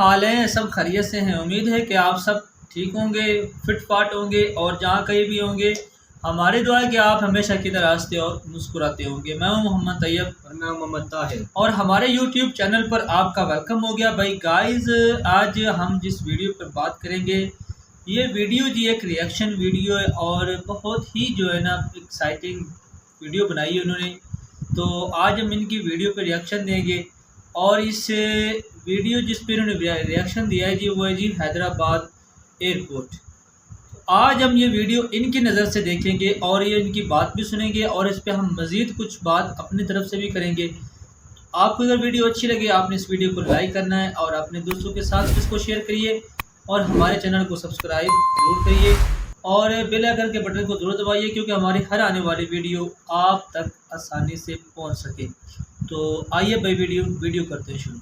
हाल है? सब खैरियत से हैं? उम्मीद है कि आप सब ठीक होंगे, फिट फाट होंगे और जहाँ कहीं भी होंगे हमारी दुआ है कि आप हमेशा की तरह हंसते और मुस्कुराते होंगे। मैं हूँ मोहम्मद तैयब और मैं मोहम्मद ताहिर और हमारे यूट्यूब चैनल पर आपका वेलकम हो गया। भाई गाइस, आज हम जिस वीडियो पर बात करेंगे ये वीडियो जी एक रिएक्शन वीडियो है और बहुत ही जो है ना एक्साइटिंग वीडियो बनाई है उन्होंने। तो आज हम इनकी वीडियो पर रिएक्शन देंगे और इस वीडियो जिस पर उन्होंने रिएक्शन दिया है जी वो है जी हैदराबाद एयरपोर्ट। आज हम ये वीडियो इनकी नज़र से देखेंगे और ये इनकी बात भी सुनेंगे और इस पर हम मज़ीद कुछ बात अपनी तरफ से भी करेंगे। आपको अगर वीडियो अच्छी लगे आपने इस वीडियो को लाइक करना है और अपने दोस्तों के साथ इसको शेयर करिए और हमारे चैनल को सब्सक्राइब जरूर करिए और बेल आइकन के बटन को जरूर दबाइए क्योंकि हमारी हर आने वाली वीडियो आप तक आसानी से पहुंच सके। तो आइए भाई वीडियो करते हैं शुरू।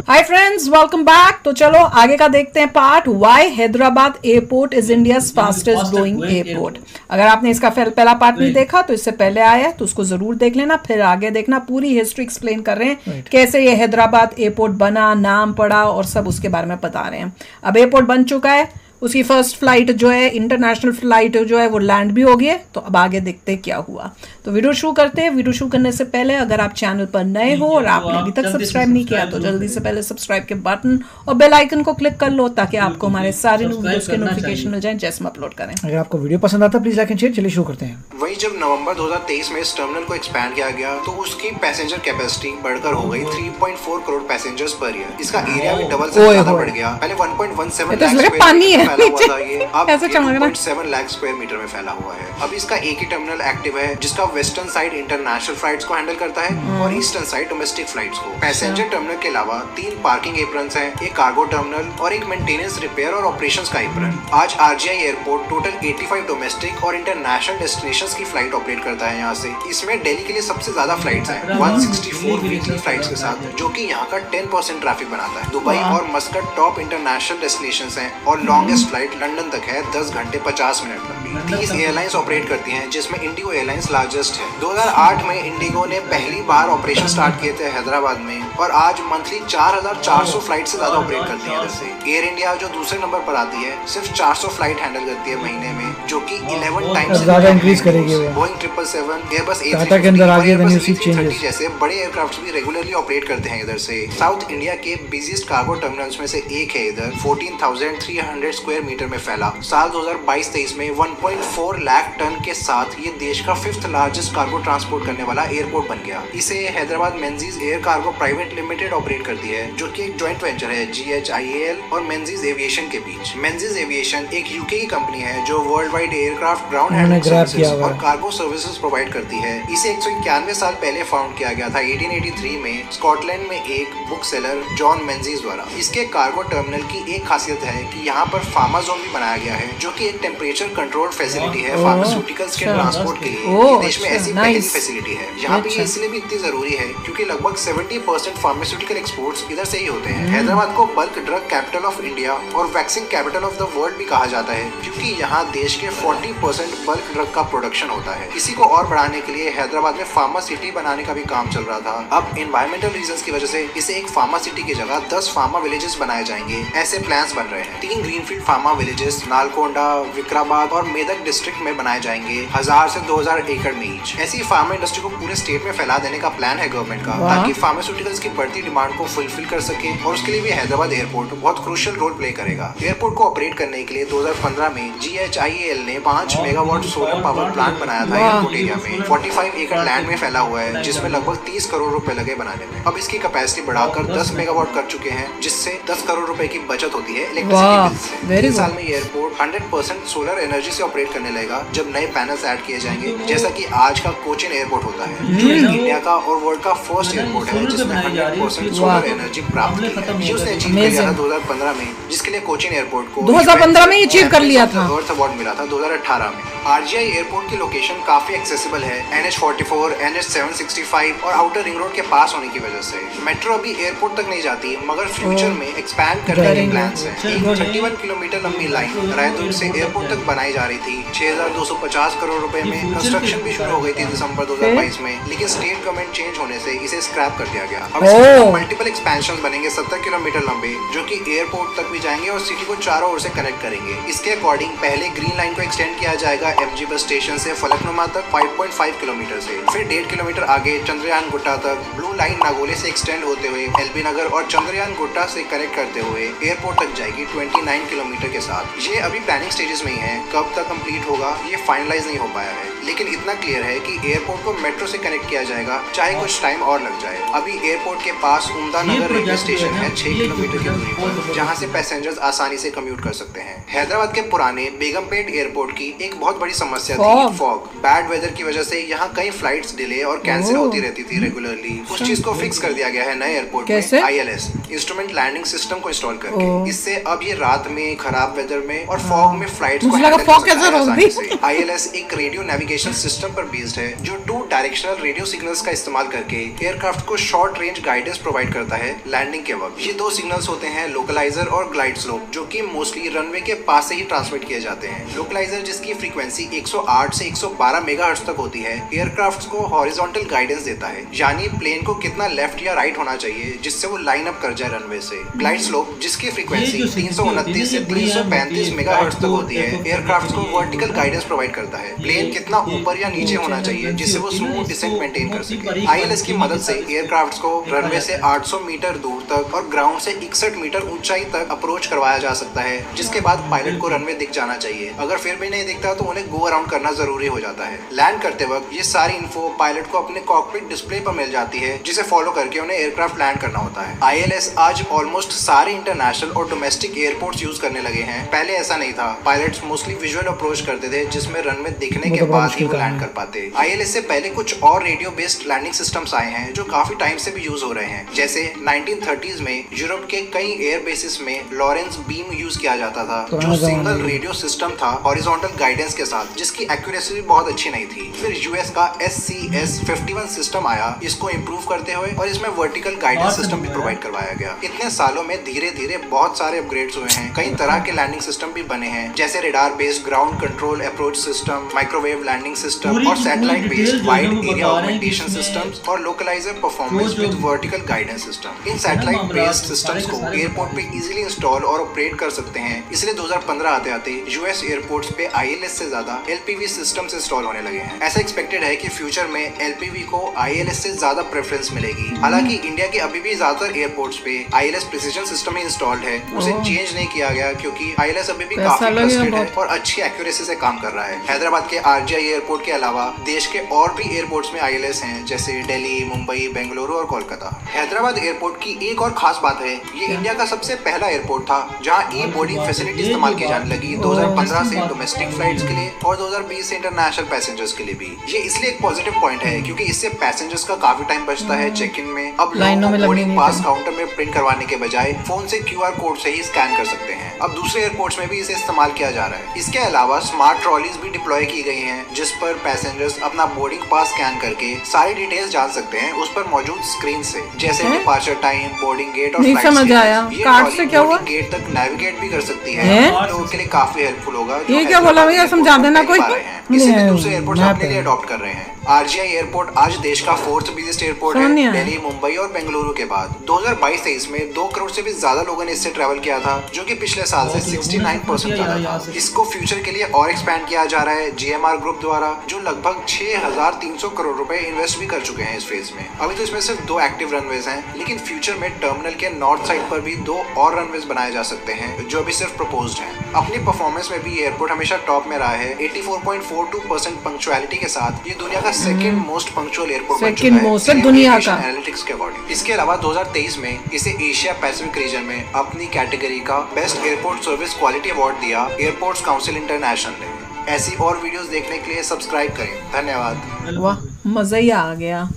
Hi friends, welcome back. तो चलो आगे का देखते हैं part, why Hyderabad airport is India's fastest growing airport. अगर आपने इसका पहला पार्ट नहीं देखा तो इससे पहले आया है तो उसको जरूर देख लेना, फिर आगे देखना। पूरी हिस्ट्री एक्सप्लेन कर रहे हैं कैसे ये हैदराबाद एयरपोर्ट बना, नाम पड़ा और सब उसके बारे में बता रहे हैं। अब एयरपोर्ट बन चुका है, उसकी फर्स्ट फ्लाइट जो है इंटरनेशनल फ्लाइट जो है वो लैंड भी हो गई है। तो अब आगे देखते हैं क्या हुआ। तो वीडियो शुरू करते हैं। वीडियो शुरू करने से पहले अगर आप चैनल पर नए हो और आपने अभी तक सब्सक्राइब नहीं किया तो जल्दी से पहले सब्सक्राइब के बटन और बेल आइकन को क्लिक कर लो ताकि आपको हमारे सारे वीडियोस के नोटिफिकेशन मिल जाएं जैसे हम अपलोड करें। अगर आपको वीडियो पसंद आता है प्लीज लाइक एंड शेयर। चलिए शुरू करते हैं। वहीं जब नवंबर 2023 में इस टर्मिनल को एक्सपैंड किया गया तो उसकी पैसेंजर कैपेसिटी बढ़कर हो गई 3.4 करोड़ पैसेंजर्स पर ईयर। इसका एरिया भी डबल से ज्यादा बढ़ गया। पहले 1.17 लाख पानी है अब 2.7 लाख स्क्वायर मीटर में फैला हुआ है। अब इसका एक ही टर्मिनल एक्टिव है जिसका वेस्टर्न साइड इंटरनेशनल फ्लाइट्स को हैंडल करता है और ईस्टर्न साइड डोमेस्टिक फ्लाइट्स को। पैसेंजर टर्मिनल के अलावा 3 पार्किंग एप्रन्स हैं, एक कार्गो टर्मिनल और एक मेंटेनेंस, रिपेयर और ऑपरेशंस का एप्रन। आज आरजीआई एयरपोर्ट टोटल 85 डोमेस्टिक और इंटरनेशनल डेस्टिनेशंस की फ्लाइट ऑपरेट करता है यहाँ से। इसमें दिल्ली के लिए सबसे ज्यादा फ्लाइट्स हैं, 164 वीकली फ्लाइट्स के साथ, जो कि यहाँ का 10% ट्रैफिक बनाता है। दुबई और मस्कट टॉप इंटरनेशनल डेस्टिनेशंस हैं और लॉन्गेस्ट फ्लाइट लंदन तक है 10 घंटे 50 मिनट लंबी। 30 एयरलाइंस ऑपरेट करती हैं जिसमें इंडिगो एयरलाइंस लार्जेस्ट है। 2008 में इंडिगो ने पहली बार ऑपरेशन स्टार्ट किए थे हैदराबाद में और आज मंथली 4400 फ्लाइट से ज्यादा ऑपरेट करती है। जैसे एयर इंडिया जो दूसरे नंबर पर आती है सिर्फ 400 फ्लाइट हैंडल करती है महीने में, जो कि 11 टाइम्स ज्यादा इंक्रीज करेगी। बोइंग 777, एयरबस टाटा के अंदर आ गए देन उसी चेंजेस जैसे बड़े एयरक्राफ्ट भी रेगुलरली ऑपरेट करते हैं इधर से। साउथ इंडिया के बिजीएस्ट कार्गो टर्मिनल्स में से एक है इधर, 14,300 स्क्वायर मीटर में फैला। साल 2022-23 में 1.4 लाख टन के साथ ये देश का 5th लार्जेस्ट कार्गो ट्रांसपोर्ट करने वाला एयरपोर्ट बन गया। इसे Hyderabad Menzies air cargo private limited operate करती है, जो कि एक जॉइंट वेंचर है GHIAL और मेंजीज एविएशन के बीच। मेंजीज एविएशन एक यूके की कंपनी है जो world wide aircraft, ground handling services और कार्गो सर्विसेज प्रोवाइड करती है। इसे 191 साल पहले फाउंड किया गया था 1883 में स्कॉटलैंड में एक बुक सेलर जॉन मेंजीज द्वारा। इसके कार्गो टर्मिनल की एक खासियत है कि यहाँ पर फार्मा जोन भी बनाया गया है, जो कि एक टेम्परेचर कंट्रोल फैसिलिटी है फार्मास्यूटिकल्स के ट्रांसपोर्ट के लिए। देश में ऐसी पहली फैसिलिटी है। यहाँ पे इसलिए भी इतनी जरूरी है क्योंकि लगभग 70% फार्मास्यूटिकल एक्सपोर्ट्स इधर से ही होते हैं। हैदराबाद को bulk drug capital of India और vaccine capital of the world भी कहा जाता है क्योंकि यहाँ देश के 40% बल्क ड्रग का प्रोडक्शन होता है। इसी को और बढ़ाने के लिए हैदराबाद में फार्मा सिटी बनाने का भी काम चल रहा था। अब एनवायरमेंटल रीजंस की वजह से इसे एक फार्मा सिटी की जगह 10 फार्मा विलेजेस बनाए जाएंगे, ऐसे प्लान्स बन रहे हैं। 3 ग्रीनफील्ड फार्मा विलेजेस नालकोंडा, विक्राबाद और मेदक डिस्ट्रिक्ट में बनाए जाएंगे 1000 से 2000 एकड़ में ईच। ऐसी फार्मा इंडस्ट्री को पूरे स्टेट में फैला देने का प्लान है गवर्नमेंट का, ताकि फार्मास्यूटिकल्स की बढ़ती डिमांड को फुलफिल कर सके और उसके लिए भी हैदराबाद एयरपोर्ट बहुत क्रूशियल रोल प्ले करेगा। एयरपोर्ट को ऑपरेट करने के लिए 2015 में GHIAL ने 5 मेगावाट सोलर पावर प्लांट बनाया था एयरपोर्ट एरिया में। 45 एकड़ लैंड में फैला हुआ है जिसमें लगभग 30 करोड़ रुपए लगे बनाने में। अब इसकी कैपेसिटी बढ़ाकर 10 मेगावाट कर चुके हैं, जिससे 10 करोड़ रुपए की बचत होती है इलेक्ट्रिसिटी बिल से। 3 साल में एयरपोर्ट 100% सोलर एनर्जी से ऑपरेट करने लगेगा जब नए पैनल्स ऐड किए जाएंगे, जैसा कि आज का कोचिन एयरपोर्ट होता है, जो इंडिया का और वर्ल्ड का फर्स्ट एयरपोर्ट है जिसमें 100% सोलर एनर्जी प्राप्त की है। उसने अचीव किया था 2015 में, जिसके लिए कोचिन एयरपोर्ट को 2015 में अचीव कर लिया था। अर्थ अवार्ड मिला था 2018 में। आरजीआई एयरपोर्ट की लोकेशन काफी एक्सेसिबल है NH44, NH765 और आउटर रिंग रोड के पास होने की वजह से। मेट्रो अभी एयरपोर्ट तक नहीं जाती, मगर फ्यूचर में एक्सपैंड करने के प्लान्स हैं। 31 किलोमीटर किलोमीटर लंबी लाइन रायदुर्ग से एयरपोर्ट तक बनाई जा रही थी। 6250 करोड़ रुपए में कंस्ट्रक्शन भी शुरू हो गई थी दिसंबर 2022 में, लेकिन स्टेट गवर्नमेंट चेंज होने से इसे स्क्रैप कर दिया गया। अब मल्टीपल एक्सपेंशन बनेंगे 70 किलोमीटर लंबे, जो कि एयरपोर्ट तक भी जाएंगे और सिटी को चारों ओर से कनेक्ट करेंगे। इसके अकॉर्डिंग पहले ग्रीन लाइन को एक्सटेंड किया जाएगा एमजी बस स्टेशन से फलकनुमा तक 5.5 किलोमीटर से, फिर 1.5 किलोमीटर आगे चंद्रयान गुट्टा तक ब्लू लाइन नागोले से एक्सटेंड होते हुए एलबी नगर और चंद्रयान गुट्टा से कनेक्ट करते हुए एयरपोर्ट तक जाएगी 29 किलोमीटर के साथ। ये अभी प्लानिंग स्टेजेस में ही है, कब तक कंप्लीट होगा ये फाइनलाइज नहीं हो पाया है, लेकिन इतना क्लियर है कि एयरपोर्ट को मेट्रो से कनेक्ट किया जाएगा, चाहे कुछ टाइम और लग जाए। अभी एयरपोर्ट के पास उमदा नगर रेलवे स्टेशन है 6 किलोमीटर की दूरी पर, जहाँ से पैसेंजर्स आसानी से कम्यूट कर सकते हैं। हैदराबाद के पुराने बेगमपेट एयरपोर्ट की एक बहुत बड़ी समस्या थी फॉग। बैड वेदर की वजह से यहाँ कई फ्लाइट्स डिले और कैंसिल होती रहती थी रेगुलरली। उस चीज को फिक्स कर दिया गया है नए एयरपोर्ट में ILS इंस्ट्रूमेंट लैंडिंग सिस्टम को इंस्टॉल करके। इससे अब ये रात में, खराब वेदर में और फॉग में फ्लाइट्स को हैंडल कर सकता है आसानी से। ILS एक रेडियो नेविगेशन सिस्टम पर बेस्ड है जो 2 डायरेक्शनल रेडियो सिग्नल्स का इस्तेमाल करके एयरक्राफ्ट को शॉर्ट रेंज गाइडेंस प्रोवाइड करता है लैंडिंग के वक्त। ये 2 सिग्नल्स होते हैं लोकलाइजर और ग्लाइड स्लोप, जो कि मोस्टली रनवे के पास से ही ट्रांसमिट किए जाते हैं। लोकलाइजर जिसकी फ्रीक्वेंसी 108 से 112 मेगाहर्ट्ज तक होती है, एयरक्राफ्ट को हॉरिजॉन्टल गाइडेंस देता है, यानी प्लेन को कितना लेफ्ट या राइट होना चाहिए जिससे वो लाइन अप कर जाए रनवे से। ग्लाइड स्लोप जिसकी फ्रीक्वेंसी 329 से 335 मेगाहर्ट्ज तक होती है, एयरक्राफ्ट को वर्टिकल गाइडेंस प्रोवाइड करता है, प्लेन कितना ऊपर या नीचे होना चाहिए जिससे वो स्मूथ डिसेंट मेंटेन कर सके। ILS की मदद से एयरक्राफ्ट को रनवे से 800 मीटर दूर तक और ग्राउंड से 61 मीटर ऊंचाई तक अप्रोच करवाया जा सकता है, जिसके बाद पायलट को रनवे दिख जाना चाहिए। अगर फिर भी नहीं दिखता तो उन्हें गो अराउंड करना जरूरी हो जाता है। लैंड करते वक्त ये सारी इन्फो पायलट को अपने कॉकपिट डिस्प्ले पर मिल जाती है, जिसे फॉलो करके उन्हें एयरक्राफ्ट लैंड करना होता है। ILS आज ऑलमोस्ट सारे इंटरनेशनल और डोमेस्टिक एयरपोर्ट्स यूज करने लगे हैं। पहले ऐसा नहीं था, पायलट्स मोस्टली विजुअल अप्रोच करते थे जिसमें रनवे दिखने के बाद ही वो लैंड कर पाते। ILS से पहले कुछ और रेडियो बेस्ड लैंडिंग सिस्टम्स आए हैं जो काफी टाइम से भी यूज हो रहे हैं। जैसे 1930s में यूरोप के कई एयर बेसिस में लॉरेंस बीम यूज किया जाता था, जो सिंगल रेडियो सिस्टम था हॉरिजॉन्टल गाइडेंस के साथ, जिसकी एक्यूरेसी भी बहुत अच्छी नहीं थी। फिर यूएस का SCS-51 सिस्टम आया इसको इम्प्रूव करते हुए, और इसमें वर्टिकल गाइडेंस सिस्टम भी प्रोवाइड करवाया गया। इतने सालों में धीरे धीरे बहुत सारे अपग्रेड्स हुए हैं, कई तरह के लैंडिंग सिस्टम भी बने हैं, जैसे radar based ground control approach system, microwave landing system और satellite based wide area augmentation systems और localiser performance with vertical guidance system. इन सैटेलाइट बेस्ड सिस्टम्स को एयरपोर्ट पे इजीली इंस्टॉल और ऑपरेट कर सकते हैं, इसलिए 2015 आते आते यूएस एयरपोर्ट्स पे ILS से ज्यादा LPV सिस्टम्स इंस्टॉल होने लगे हैं। ऐसा एक्सपेक्टेड है कि फ्यूचर में LPV को ILS से ज्यादा प्रेफरेंस मिलेगी। हालांकि इंडिया के अभी भी ज्यादातर एयरपोर्ट्स पे ILS प्रिसिजन सिस्टम ही इंस्टॉल्ड है, उसे चेंज नहीं किया गया क्योंकि ILS अभी भी काफी ट्रस्टेड है और अच्छी एक्यूरेसी से काम कर रहा है। हैदराबाद के RGI एयरपोर्ट के अलावा देश के और भी एयरपोर्ट्स में ILS हैं, जैसे दिल्ली, मुंबई, बेंगलुरु और कोलकाता। हैदराबाद एयरपोर्ट की एक और खास बात है, ये इंडिया का सबसे पहला एयरपोर्ट था जहाँ ई बोर्डिंग फैसिलिटी इस्तेमाल की जाने लगी 2015 से डोमेस्टिक फ्लाइट्स के लिए और 2020 से इंटरनेशनल पैसेंजर्स के लिए भी। ये इसलिए एक पॉजिटिव पॉइंट है क्योंकि इससे पैसेंजर्स का काफी टाइम बचता है चेक इन में। अब लोग बोर्डिंग पास काउंटर में प्रिंट करवाने के बजाय फोन से QR कोड से ही स्कैन कर सकते हैं। अब दूसरे एयरपोर्ट्स में भी इसे इस्तेमाल किया जा रहा है। इसके अलावा स्मार्ट ट्रॉलीज भी डिप्लॉय की गई हैं, जिस पर पैसेंजर्स अपना बोर्डिंग पास स्कैन करके सारी डिटेल्स जान सकते हैं उस पर मौजूद स्क्रीन से, जैसे डिपार्चर टाइम, बोर्डिंग गेट और फ्लाइट गेट तक नेविगेट भी कर सकती है, लोगों के लिए काफी हेल्पफुल होगा। ये क्या बोला भैया, समझा देना कोई। इसीलिए दूसरे एयरपोर्ट्स अपने लिए अडॉप्ट कर रहे हैं। RGI एयरपोर्ट आज देश का 4th बिगेस्ट एयरपोर्ट है, दिल्ली, मुंबई और बेंगलुरु के बाद। 2022-23 में 2 करोड़ से भी ज्यादा लोगों ने इससे ट्रैवल किया था, जो कि पिछले साल से 69% ज्यादा था। इसको फ्यूचर के लिए और एक्सपैंड किया जा रहा है GMR ग्रुप द्वारा, जो लगभग 6300 करोड़ रुपए इन्वेस्ट भी कर चुके हैं इस फेज में। अभी तो इसमें सिर्फ 2 एक्टिव रनवेज हैं, लेकिन फ्यूचर में टर्मिनल के नॉर्थ साइड पर भी 2 और रनवेज बनाए जा सकते हैं, जो अभी सिर्फ प्रपोज्ड हैं। अपनी परफॉर्मेंस में भी एयरपोर्ट हमेशा टॉप में रहा है। 84.42% पंक्चुअलिटी के साथ ये दुनिया का सेकंड मोस्ट पंक्चुअल एयरपोर्ट बन चुका है दुनिया का एनालिटिक्स के अकॉर्डिंग। इसके अलावा 2023 में इसे एशिया पैसिफिक रीजन में अपनी कैटेगरी का best airport service quality award दिया एयरपोर्ट्स काउंसिल इंटरनेशनल ने। ऐसी और वीडियोस देखने के लिए सब्सक्राइब करें। धन्यवाद। वाह, मजा ही आ गया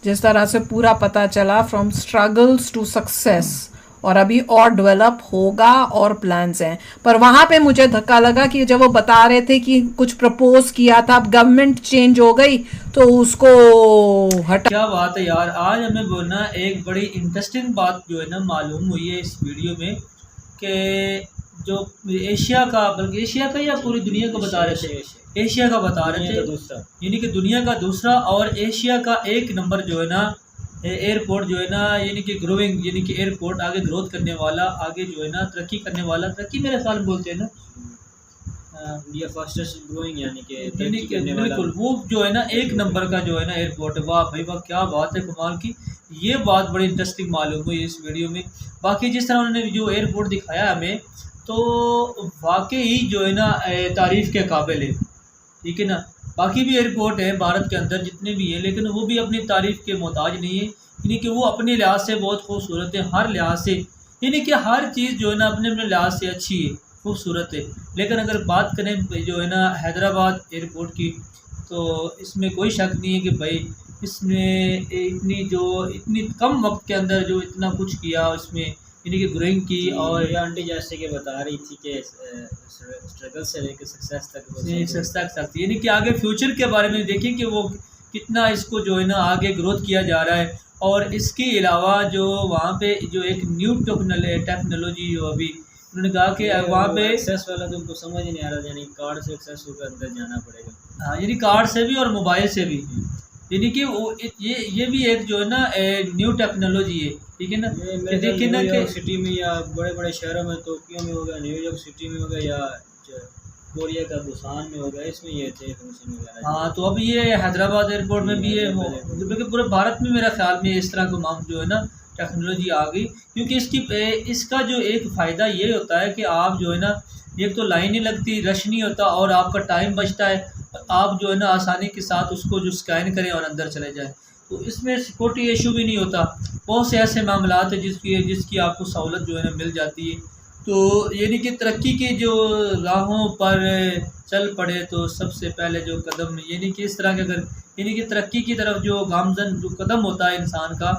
जिस तरह से पूरा पता चला फ्रॉम स्ट्रगल्स टू सक्सेस, और अभी और डेवलप होगा और प्लान्स हैं। पर वहां पे मुझे धक्का लगा कि जब वो बता रहे थे कि कुछ प्रपोज किया था, अब गवर्नमेंट चेंज हो गई तो उसको हटा। क्या बात है यार, आज हमें बोलना एक बड़ी इंटरेस्टिंग बात जो है ना मालूम हुई है इस वीडियो में कि जो एशिया का, बल्कि एशिया का या पूरी दुनिया का बता रहे थे, एशिया का बता रहे थे, यानी कि दुनिया का दूसरा और एशिया का 1 नंबर जो है ना एयरपोर्ट जो है ना, यानी कि ग्रोइंग, यानी कि एयरपोर्ट आगे ग्रोथ करने वाला, आगे जो है ना तरक्की करने वाला, तरक्की मेरे ख्याल में बोलते हैं ना, इंडिया फास्टेस्ट ग्रोइंग, यानी कि बिल्कुल वो जो है ना 1 नंबर का जो है ना एयरपोर्ट है। वाह भाई वाह, क्या बात है, कमाल की, ये बात बड़ी इंटरेस्टिंग मालूम हुई इस वीडियो में। बाकी जिस तरह उन्होंने जो एयरपोर्ट दिखाया हमें, तो वाकई जो है ना तारीफ़ के काबिल है, ठीक है ना। बाकी भी एयरपोर्ट हैं भारत के अंदर जितने भी हैं, लेकिन वो भी अपनी तारीफ़ के मोहताज नहीं है, यानी कि वो अपने लिहाज से बहुत खूबसूरत है, हर लिहाज से, यानी कि हर चीज़ जो है ना अपने अपने लिहाज से अच्छी है, खूबसूरत है। लेकिन अगर बात करें जो है ना हैदराबाद एयरपोर्ट की, तो इसमें कोई शक नहीं है कि भाई इसमें इतनी कम वक्त के अंदर जो इतना कुछ किया इसमें, यानी कि ग्रोइंग की। और ये आंटी जैसे कि बता रही थी कि स्ट्रगल से लेकर सक्सेस तक, यानी कि आगे फ्यूचर के बारे में देखिए कि वो कितना इसको जो है ना आगे ग्रोथ किया जा रहा है। और इसके अलावा जो वहाँ पे जो एक न्यू टेक्नोलॉजी जो अभी उन्होंने कहा कि वहाँ पे एक्सेस वाला तो उनको समझ ही नहीं आ रहा, यानी कार्ड से एक्सेस होकर अंदर जाना पड़ेगा। हाँ, यानी कार्ड से भी और मोबाइल से भी, यानी कि वो ये भी एक जो है ना न्यू टेक्नोलॉजी है, ठीक है ना। देखिए ना कि सिटी में या बड़े बड़े शहरों में, टोक्यो में हो गया, न्यूयॉर्क सिटी में हो गया, या कोरिया का बुसान में हो गया, इसमें ये थे फंक्शन वगैरह। हाँ, तो अब ये हैदराबाद एयरपोर्ट में भी है, क्योंकि पूरे भारत में मेरा ख्याल में इस तरह का माम जो है ना टेक्नोलॉजी आ गई। क्योंकि इसका जो एक फ़ायदा ये होता है कि आप जो है ना, एक तो लाइन नहीं लगती, रश नहीं होता, और आपका टाइम बचता है, आप जो है ना आसानी के साथ उसको जो स्कैन करें और अंदर चले जाएं, तो इसमें सिक्योरिटी इशू भी नहीं होता। बहुत से ऐसे मामलात हैं जिसकी आपको सहूलत जो है ना मिल जाती है। तो यानी कि तरक्की की जो राहों पर चल पड़े, तो सबसे पहले जो कदम, यानी कि इस तरह के अगर यानी कि तरक्की की तरफ जो गामजन जो कदम होता है इंसान का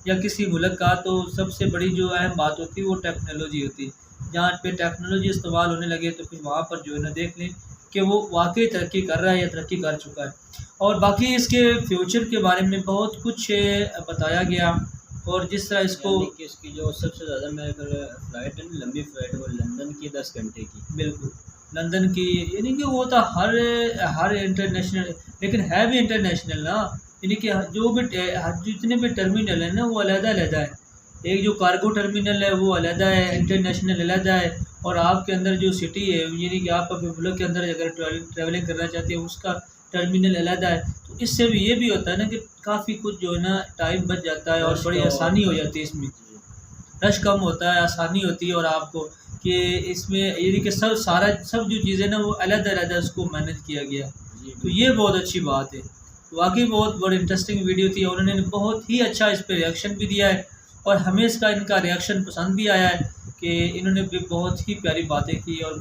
या किसी मुल्क का, तो सबसे बड़ी जो अहम बात होती है वो टेक्नोलॉजी होती है। जहाँ पे टेक्नोलॉजी इस्तेमाल होने लगे, तो फिर वहाँ पर जो है ना देख लें कि वो वाकई तरक्की कर रहा है या तरक्की कर चुका है। और बाकी इसके फ्यूचर के बारे में बहुत कुछ बताया गया, और जिस तरह इसको कि इसकी जो सबसे ज़्यादा मेरे फ्लाइट है, लंबी फ्लाइट, वो लंदन की 10 घंटे की, बिल्कुल लंदन की, यानी कि वो तो हर इंटरनेशनल, लेकिन है भी इंटरनेशनल ना, यानी कि जो भी जितने भी टर्मिनल है ना वो अलग-अलग है। एक जो कार्गो टर्मिनल है वो अलग है, इंटरनेशनल अलग है, और आपके अंदर जो सिटी है, यानी कि आप अपने मुल्क के अंदर अगर ट्रैवलिंग करना चाहते हैं उसका टर्मिनल अलग है। तो इससे भी ये भी होता है ना कि काफ़ी कुछ जो है ना टाइम बच जाता है और बड़ी आसानी हो जाती है, इसमें रश कम होता है, आसानी होती है, और आपको कि इसमें यानी कि सब जो चीज़ें ना वो अलग अलग उसको मैनेज किया गया, तो ये बहुत अच्छी बात है। वाकई बहुत इंटरेस्टिंग वीडियो थी, और उन्होंने बहुत ही अच्छा इस पर रिएक्शन भी दिया है, और हमें इनका रिएक्शन पसंद भी आया है कि इन्होंने भी बहुत ही प्यारी बातें की। और